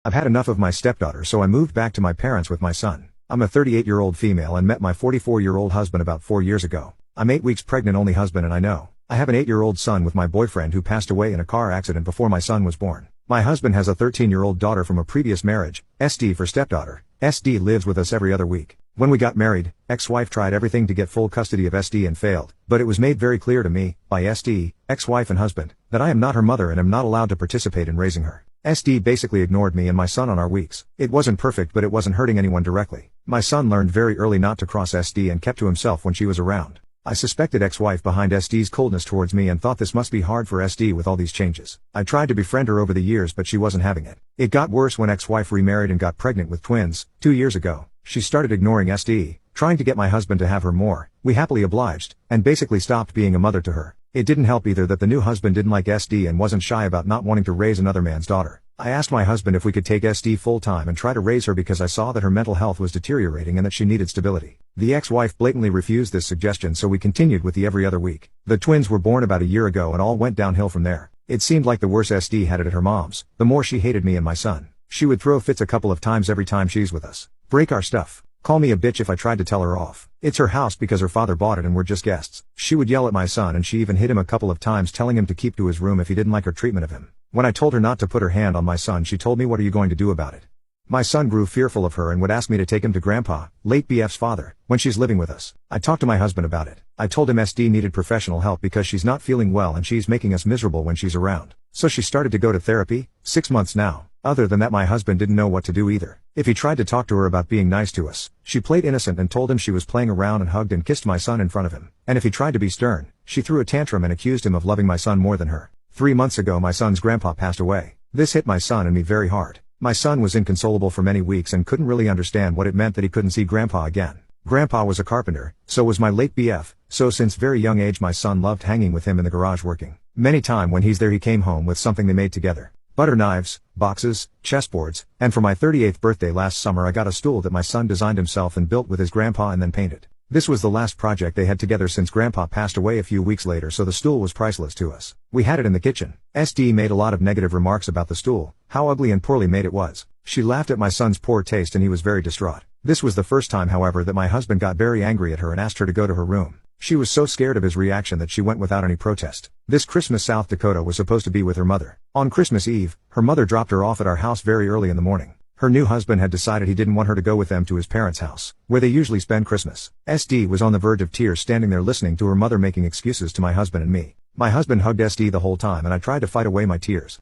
I've had enough of my stepdaughter, so I moved back to my parents with my son. I'm a 38-year-old female and met my 44-year-old husband about 4 years ago. I'm 8 weeks pregnant, only husband and I know. I have an 8-year-old son with my boyfriend who passed away in a car accident before my son was born. My husband has a 13-year-old daughter from a previous marriage, SD for stepdaughter. SD lives with us every other week. When we got married, ex-wife tried everything to get full custody of SD and failed, but it was made very clear to me, by SD, ex-wife and husband, that I am not her mother and am not allowed to participate in raising her. SD basically ignored me and my son on our weeks. It wasn't perfect, but it wasn't hurting anyone directly. My son learned very early not to cross SD and kept to himself when she was around. I suspected ex-wife behind SD's coldness towards me and thought this must be hard for SD with all these changes. I tried to befriend her over the years, but she wasn't having it. It got worse when ex-wife remarried and got pregnant with twins, 2 years ago. She started ignoring SD, trying to get my husband to have her more. We happily obliged, and basically stopped being a mother to her. It didn't help either that the new husband didn't like SD and wasn't shy about not wanting to raise another man's daughter. I asked my husband if we could take SD full-time and try to raise her because I saw that her mental health was deteriorating and that she needed stability. The ex-wife blatantly refused this suggestion, so we continued with the every other week. The twins were born about a year ago and all went downhill from there. It seemed like the worse SD had it at her mom's, the more she hated me and my son. She would throw fits a couple of times every time she's with us. Break our stuff. Call me a bitch if I tried to tell her off. It's her house because her father bought it and we're just guests. She would yell at my son and she even hit him a couple of times, telling him to keep to his room if he didn't like her treatment of him. When I told her not to put her hand on my son, she told me, "What are you going to do about it?" My son grew fearful of her and would ask me to take him to Grandpa, late BF's father, when she's living with us. I talked to my husband about it. I told him SD needed professional help because she's not feeling well and she's making us miserable when she's around. So she started to go to therapy, 6 months now. Other than that, my husband didn't know what to do either. If he tried to talk to her about being nice to us, she played innocent and told him she was playing around and hugged and kissed my son in front of him. And if he tried to be stern, she threw a tantrum and accused him of loving my son more than her. 3 months ago, my son's grandpa passed away. This hit my son and me very hard. My son was inconsolable for many weeks and couldn't really understand what it meant that he couldn't see Grandpa again. Grandpa was a carpenter, so was my late BF, so since very young age my son loved hanging with him in the garage working. Many time when he's there he came home with something they made together. Butter knives, boxes, chessboards, and for my 38th birthday last summer I got a stool that my son designed himself and built with his grandpa and then painted. This was the last project they had together since Grandpa passed away a few weeks later, so the stool was priceless to us. We had it in the kitchen. SD made a lot of negative remarks about the stool, how ugly and poorly made it was. She laughed at my son's poor taste and he was very distraught. This was the first time, however, that my husband got very angry at her and asked her to go to her room. She was so scared of his reaction that she went without any protest. This Christmas South Dakota was supposed to be with her mother. On Christmas Eve, her mother dropped her off at our house very early in the morning. Her new husband had decided he didn't want her to go with them to his parents' house, where they usually spend Christmas. SD was on the verge of tears standing there listening to her mother making excuses to my husband and me. My husband hugged SD the whole time and I tried to fight away my tears.